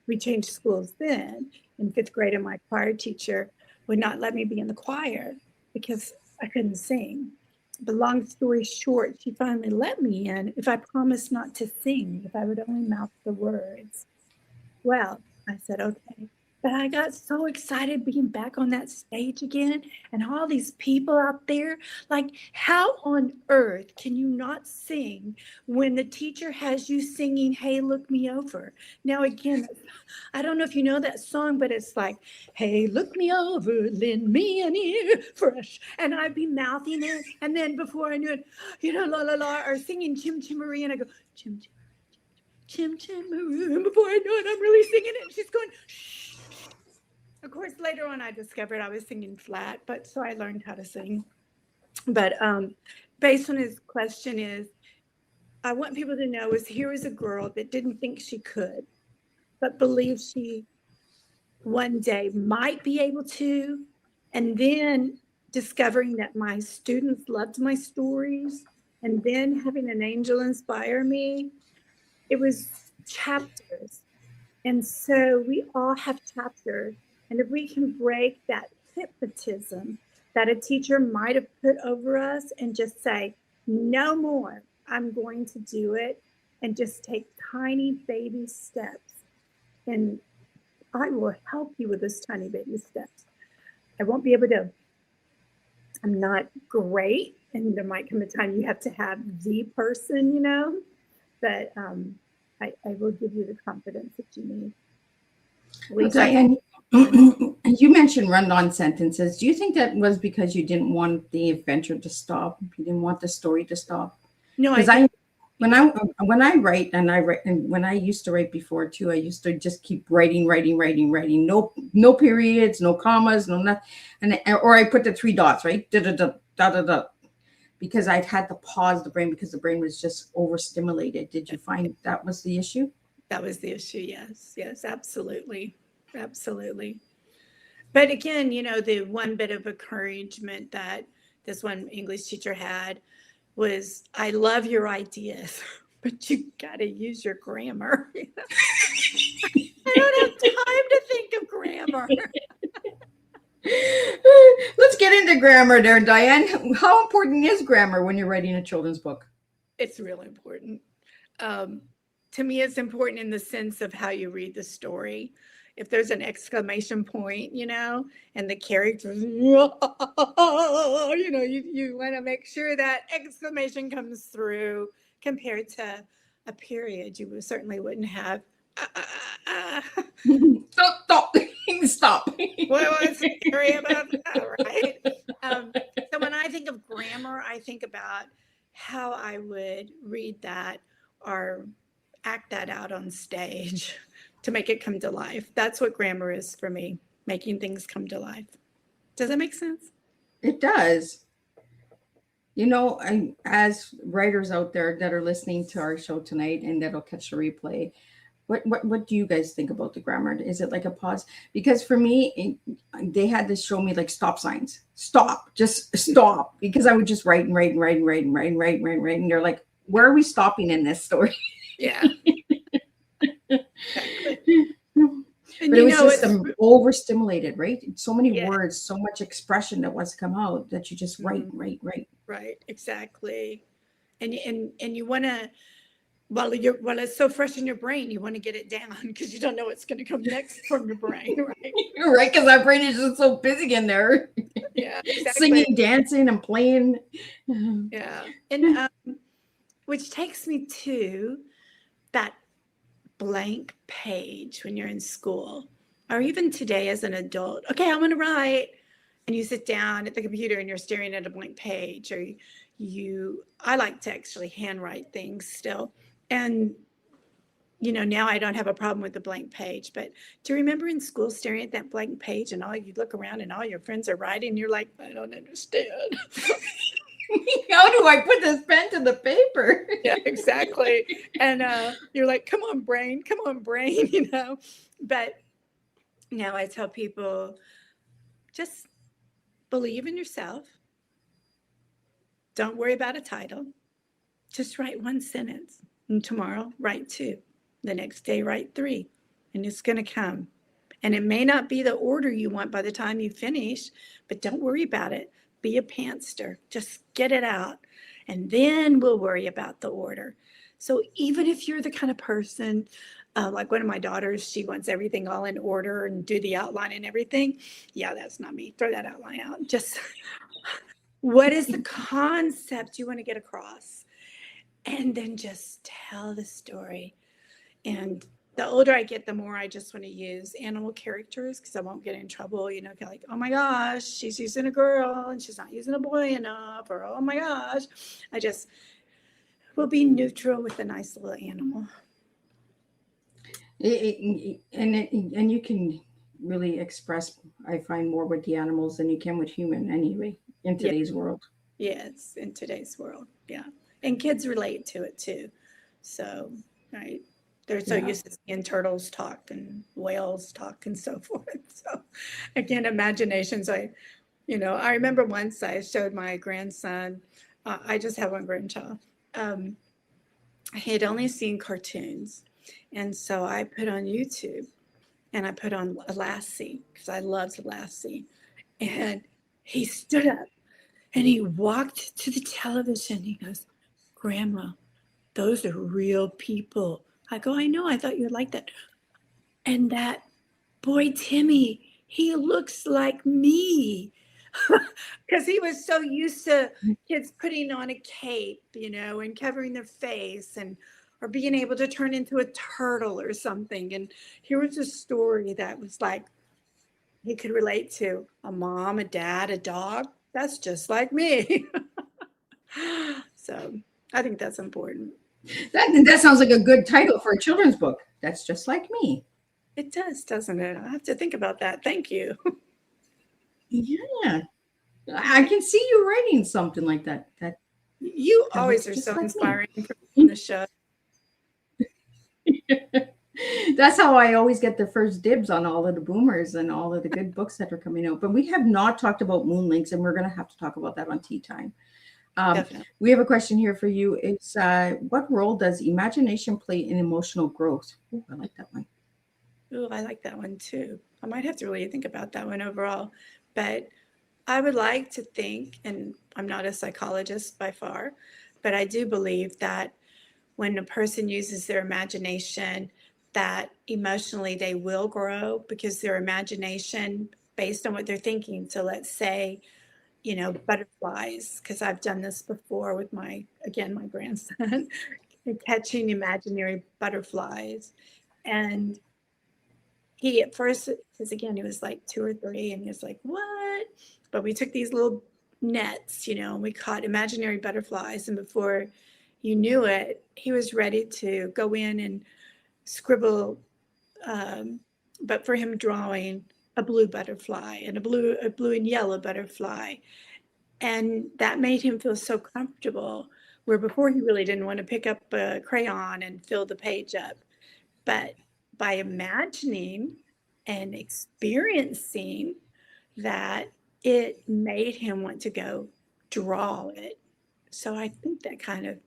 We changed schools then. In fifth grade, and my choir teacher would not let me be in the choir because I couldn't sing. but long story short, she finally let me in if I promised not to sing, if I would only mouth the words. Well, I said, okay. But I got so excited being back on that stage again and all these people out there. Like, how on earth can you not sing when the teacher has you singing, Hey, Look Me Over? Now, again, I don't know if you know that song, but it's like, hey, look me over, lend me an ear, fresh. And I'd be mouthing it. And then before I knew it, la, la, la, or singing Chim Chimmery. And I go, Chim Chim. Chim Chim-a-roo. And before I know it, I'm really singing it. And she's going, shh. Of course, later on, I discovered I was singing flat, but so I learned how to sing. But based on his question is, I want people to know is here is a girl that didn't think she could, but believed she one day might be able to. And then discovering that my students loved my stories and then having an angel inspire me. It was chapters. And so we all have chapters. And if we can break that hypnotism that a teacher might have put over us and just say, no more, I'm going to do it, and just take tiny baby steps. And I will help you with those tiny baby steps. I won't be able to, I'm not great. And there might come a time you have to have the person, but I will give you the confidence that you need. Diann, you mentioned run-on sentences. Do you think that was because you didn't want the adventure to stop? You didn't want the story to stop? No, because when I write, and when I used to write before too, I used to just keep writing. No periods, no commas, no nothing, or I put the 3 dots, right? Da da da da da da. Because I'd had to pause the brain because the brain was just overstimulated. Did you find that was the issue? That was the issue. Yes, absolutely. But again, the one bit of encouragement that this one English teacher had was, I love your ideas, but you got to use your grammar. I don't have time to think of grammar. Let's get into grammar there, Diann. How important is grammar when you're writing a children's book? It's really important. To me, it's important in the sense of how you read the story. If there's an exclamation point, and the characters, you want to make sure that exclamation comes through compared to a period. You certainly wouldn't have. Stop. What was scary about that, right? So when I think of grammar, I think about how I would read that or act that out on stage to make it come to life. That's what grammar is for me, making things come to life. Does that make sense? It does. As writers out there that are listening to our show tonight and that'll catch the replay, what do you guys think about the grammar? Is it like a pause? Because for me, they had to show me like stop signs. Stop, just stop. Because I would just write. And they're like, where are we stopping in this story? Yeah. Exactly. But it was just overstimulated, right? So many words, so much expression that wants to come out that you just write. Right, exactly. And you want to, while it's so fresh in your brain, you want to get it down because you don't know what's going to come next from your brain, right? You're right, because our brain is just so busy in there. Yeah, exactly. Singing, dancing, and playing. Yeah, and which takes me to that blank page when you're in school, or even today as an adult. Okay, I'm going to write, and you sit down at the computer and you're staring at a blank page, or I like to actually handwrite things still. And, now I don't have a problem with the blank page, but do you remember in school staring at that blank page and you look around and all your friends are writing and you're like, I don't understand. How do I put this pen to the paper? Yeah, exactly. And you're like, come on, brain, But now I tell people, just believe in yourself. Don't worry about a title. Just write 1 sentence. And tomorrow, write 2. The next day, write 3. And it's going to come. And it may not be the order you want by the time you finish, but don't worry about it. be a pantster. Just get it out. And then we'll worry about the order. So even if you're the kind of person, like one of my daughters, she wants everything all in order and do the outline and everything. Yeah, that's not me. Throw that outline out. Just what is the concept you want to get across? And then just tell the story. And the older I get, the more I just want to use animal characters because I won't get in trouble, like, oh my gosh, she's using a girl and she's not using a boy enough, or oh my gosh. I just will be neutral with a nice little animal. And you can really express, I find, more with the animals than you can with human anyway in today's world. Yes, in today's world. Yeah. And kids relate to it too. So, right. They're so used to seeing turtles talk and whales talk and so forth. So again, imaginations. I remember once I showed my grandson, I just have one grandchild. He had only seen cartoons. And so I put on YouTube and I put on Lassie because I loved Lassie. And he stood up and he walked to the television. He goes, Grandma, those are real people. I go, I know, I thought you'd like that. And that boy, Timmy, he looks like me. Because he was so used to kids putting on a cape, and covering their face or being able to turn into a turtle or something. And here was a story that was like, he could relate to a mom, a dad, a dog. That's just like me. So I think that's important. That sounds like a good title for a children's book. That's just like me. It does, doesn't it? I have to think about that. Thank you. Yeah. I can see you writing something like that. You always are so inspiring from the show. That's how I always get the first dibs on all of the boomers and all of the good books that are coming out. But we have not talked about moonlinks, and we're going to have to talk about that on Tea Time. We have a question here for you. It's what role does imagination play in emotional growth? Oh, I like that one. Oh, I like that one too. I might have to really think about that one overall. But I would like to think, and I'm not a psychologist by far, but I do believe that when a person uses their imagination, that emotionally they will grow because their imagination based on what they're thinking. So let's say, butterflies, because I've done this before with my grandson, catching imaginary butterflies. And he at first, because again, he was like 2 or 3 and he was like, what? But we took these little nets, and we caught imaginary butterflies. And before you knew it, he was ready to go in and scribble, but for him drawing a blue butterfly and a blue and yellow butterfly. And that made him feel so comfortable, where before he really didn't want to pick up a crayon and fill the page up. But by imagining and experiencing that, it made him want to go draw it. So I think that kind of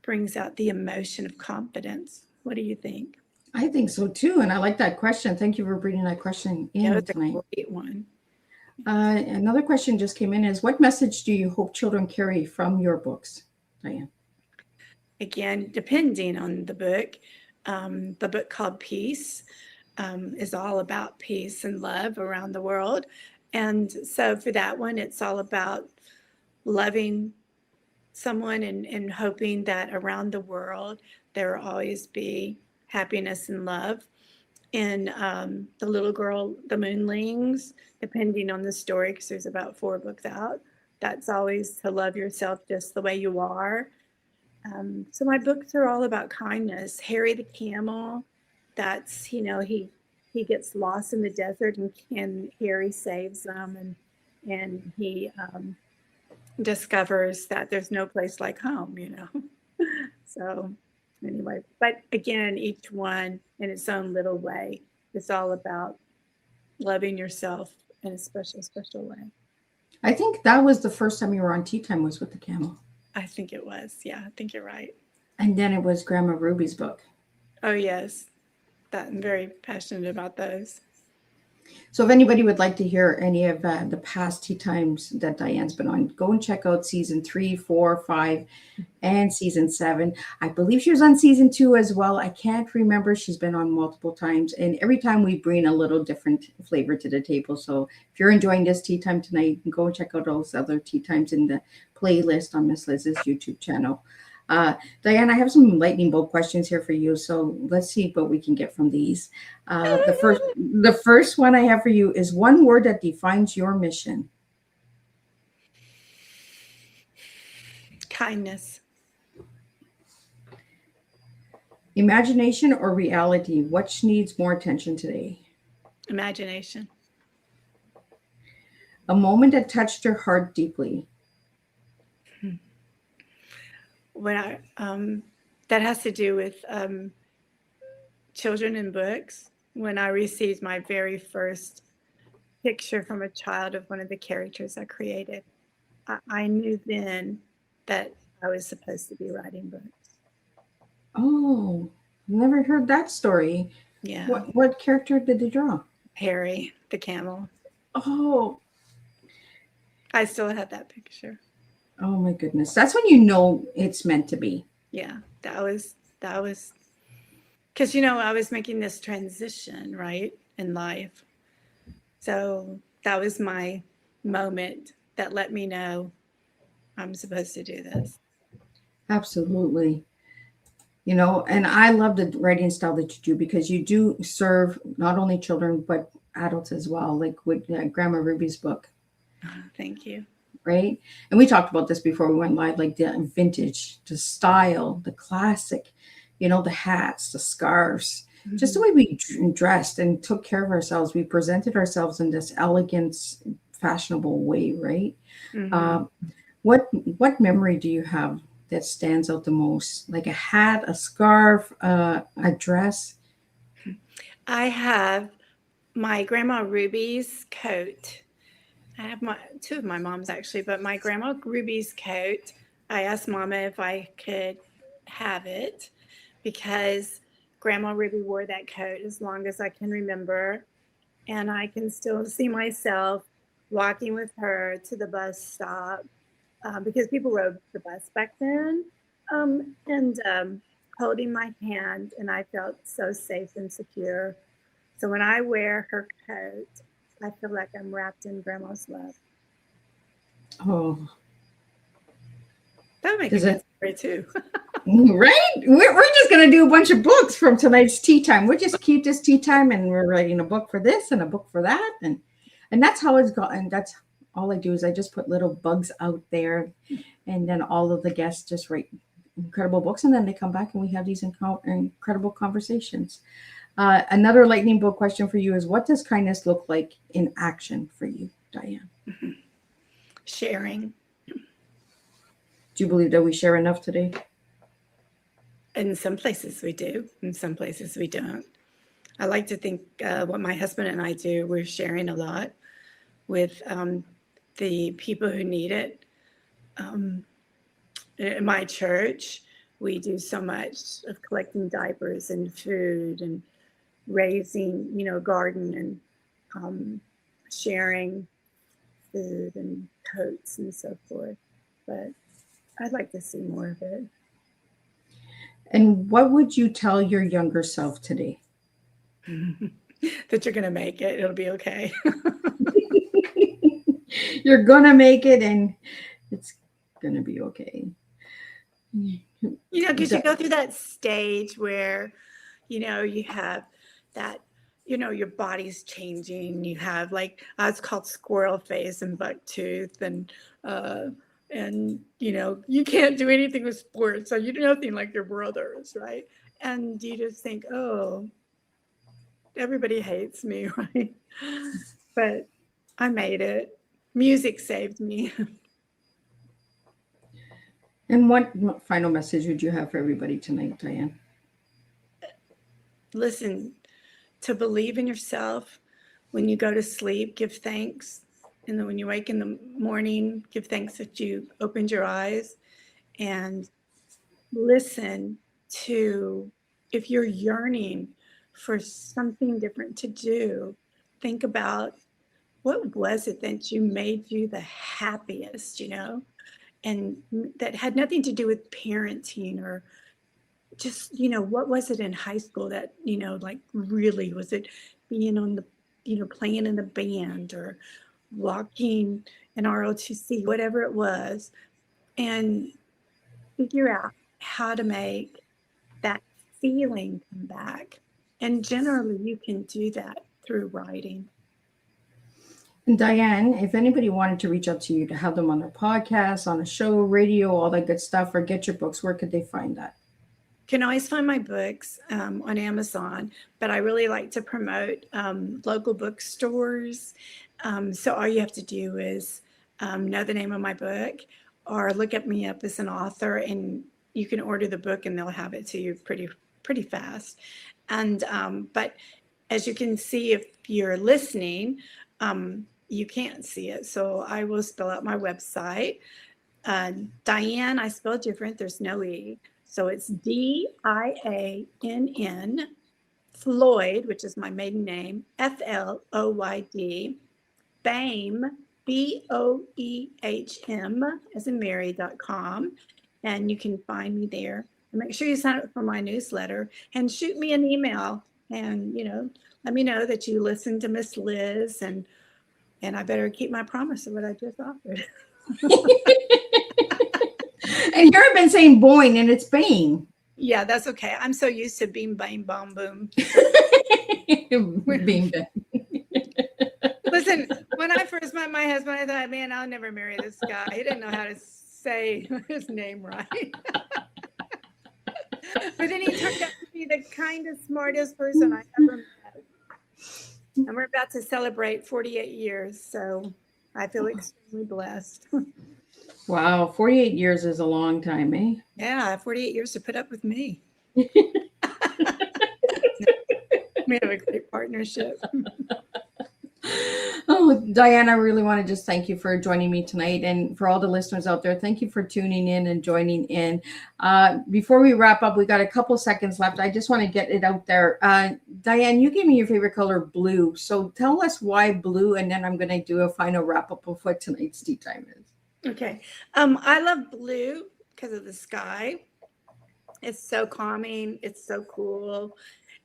brings out the emotion of confidence. What do you think? I think so too. And I like that question. Thank you for bringing that question in that's tonight. A great one. Another question just came in is, what message do you hope children carry from your books, Diann? Again, depending on the book called Peace is all about peace and love around the world. And so for that one, it's all about loving someone and hoping that around the world there will always be happiness and love. In the little girl, the Moonlings, depending on the story, because there's about 4 books out, that's always to love yourself just the way you are. So my books are all about kindness. Harry the camel, that's, he gets lost in the desert and Harry saves them and he discovers that there's no place like home, So anyway, but again, each one in its own little way. It's all about loving yourself in a special, special way. I think that was the first time you were on Tea Time was with the camel. I think it was. Yeah, I think you're right. And then it was Grandma Ruby's book. Oh, yes. I'm very passionate about those. So if anybody would like to hear any of the past tea times that Dianne's been on, go and check out season 3, 4, 5, and season 7. I believe she was on season 2 as well. I can't remember. She's been on multiple times, and every time we bring a little different flavor to the table. So if you're enjoying this tea time tonight, you can go and check out those other tea times in the playlist on Miss Liz's YouTube channel. Dianne, I have some lightning bolt questions here for you. So let's see what we can get from these. The first one I have for you is one word that defines your mission. Kindness. Imagination or reality? Which needs more attention today? Imagination. A moment that touched your heart deeply. When I that has to do with children and books. When I received my very first picture from a child of one of the characters I created, I knew then that I was supposed to be writing books. Oh, never heard that story. Yeah. What character did they draw? Harry, the camel. Oh, I still have that picture. oh my goodness. That's when you know it's meant to be. Yeah, that was because I was making this transition, right, in life. So that was my moment that let me know I'm supposed to do this. Absolutely. And I love the writing style that you do because you do serve not only children but adults as well, like with Grandma Ruby's book, Thank you. right? And we talked about this before we went live, like the vintage, the style, the classic, the hats, the scarves, just the way we dressed and took care of ourselves. We presented ourselves in this elegant, fashionable way, right? Mhm. What memory do you have that stands out the most? Like a hat, a scarf, a dress? I have my Grandma Ruby's coat. I have two of my mom's actually, but my Grandma Ruby's coat, I asked Mama if I could have it because Grandma Ruby wore that coat as long as I can remember. And I can still see myself walking with her to the bus stop because people rode the bus back then, and holding my hand, and I felt so safe and secure. So when I wear her coat, I feel like I'm wrapped in Grandma's love. Oh, That would make a does good it? story too. Right? We're just going to do a bunch of books from tonight's tea time. We'll just keep this tea time and we're writing a book for this and a book for that. And that's how it's gone. And that's all I do is I just put little bugs out there. And then all of the guests just write incredible books. And then they come back and we have these incredible conversations. Another lightning bolt question for you is what does kindness look like in action for you, Dianne? Sharing. Do you believe that we share enough today? In some places we do, in some places we don't. I like to think what my husband and I do, we're sharing a lot with the people who need it. In my church, we do so much of collecting diapers and food and raising, garden and sharing food and coats and so forth. But I'd like to see more of it. And what would you tell your younger self today? That you're going to make it. It'll be okay. You're going to make it and it's going to be okay. Because you go through that stage where, you have that, your body's changing. You have it's called squirrel face and buck tooth and you can't do anything with sports. So you do nothing like your brothers, right? And you just think, oh, everybody hates me, right? But I made it. Music saved me. And what final message would you have for everybody tonight, Dianne? Listen, to believe in yourself. When you go to sleep, give thanks. And then when you wake in the morning, give thanks that you opened your eyes. And listen to, if you're yearning for something different to do, think about what was it that you made you the happiest, and that had nothing to do with parenting or just, what was it in high school that, like really, was it being on the, playing in the band or walking in ROTC, whatever it was, and figure out how to make that feeling come back. And generally, you can do that through writing. And Diann, if anybody wanted to reach out to you to have them on their podcast, on a show, radio, all that good stuff, or get your books, where could they find that? Can always find my books on Amazon, but I really like to promote local bookstores. So all you have to do is know the name of my book or look at me up as an author, and you can order the book and they'll have it to you pretty fast. And but as you can see, if you're listening, you can't see it. So I will spell out my website. Diann, I spell different. There's no E. So it's Diann Floyd, which is my maiden name, Floyd, Boehm, Boehm, as in Mary.com. And you can find me there. And make sure you sign up for my newsletter and shoot me an email and, let me know that you listened to Miss Liz, and I better keep my promise of what I just offered. And here I've been saying Boeing, and it's Bain. Yeah, that's okay. I'm so used to beam, bang, bomb, boom. Being Listen, when I first met my husband, I thought, man, I'll never marry this guy. He didn't know how to say his name right. But then he turned out to be the kindest, smartest person I ever met. And we're about to celebrate 48 years, so I feel extremely blessed. Wow, 48 years is a long time, eh? Yeah, 48 years to put up with me. We have a great partnership. Oh, Diann, I really want to just thank you for joining me tonight. And for all the listeners out there, thank you for tuning in and joining in. Before we wrap up, we got a couple seconds left. I just want to get it out there. Diann, you gave me your favorite color, blue. So tell us why blue, and then I'm going to do a final wrap up of what tonight's tea time is. Okay. I love blue because of the sky. It's so calming. It's so cool.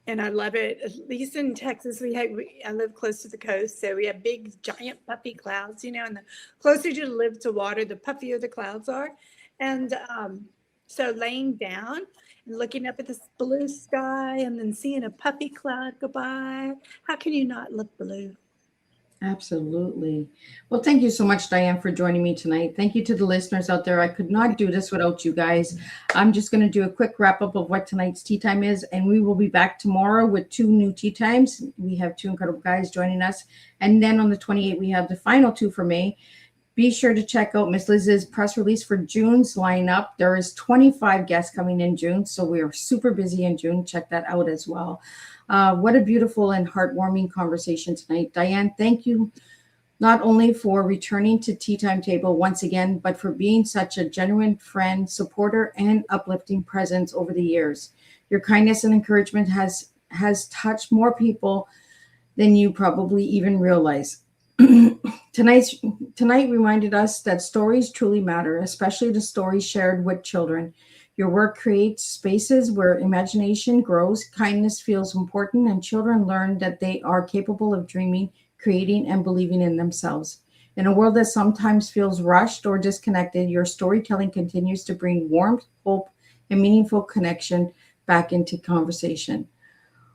And I love it. At least in Texas, I live close to the coast, so we have big, giant, puffy clouds, and the closer you live to water, the puffier the clouds are. And so laying down and looking up at this blue sky and then seeing a puffy cloud go by, how can you not love blue? Absolutely. Well, thank you so much, Diann, for joining me tonight. Thank you to the listeners out there. I could not do this without you guys. I'm just going to do a quick wrap up of what tonight's tea time is, and we will be back tomorrow with 2 new tea times. We have 2 incredible guys joining us. And then on the 28th, we have the final 2 for May. Be sure to check out Miss Liz's press release for June's lineup. There is 25 guests coming in June, so we are super busy in June. Check that out as well. What a beautiful and heartwarming conversation tonight. Diann, thank you not only for returning to Tea Time Table once again, but for being such a genuine friend, supporter, and uplifting presence over the years. Your kindness and encouragement has touched more people than you probably even realize. Tonight reminded us that stories truly matter, especially the stories shared with children. Your work creates spaces where imagination grows, kindness feels important, and children learn that they are capable of dreaming, creating, and believing in themselves. In a world that sometimes feels rushed or disconnected, your storytelling continues to bring warmth, hope, and meaningful connection back into conversation.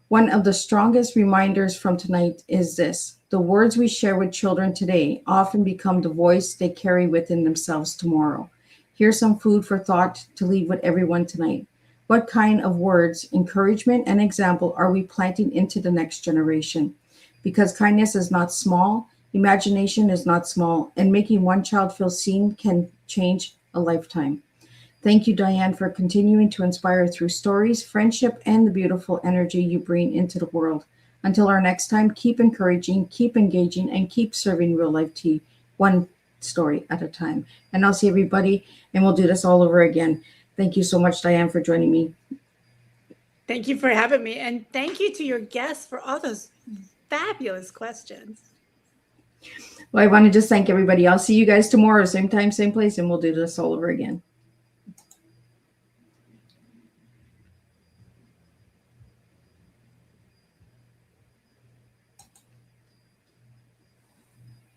One of the strongest reminders from tonight is this: the words we share with children today often become the voice they carry within themselves tomorrow. Here's some food for thought to leave with everyone tonight. What kind of words, encouragement, and example are we planting into the next generation? Because kindness is not small, imagination is not small, and making one child feel seen can change a lifetime. Thank you, Diann, for continuing to inspire through stories, friendship, and the beautiful energy you bring into the world. Until our next time, keep encouraging, keep engaging, and keep serving real life tea, one story at a time. And I'll see everybody, and we'll do this all over again. Thank you so much, Diann, for joining me. Thank you for having me. And thank you to your guests for all those fabulous questions. Well, I want to just thank everybody. I'll see you guys tomorrow, same time, same place, and we'll do this all over again.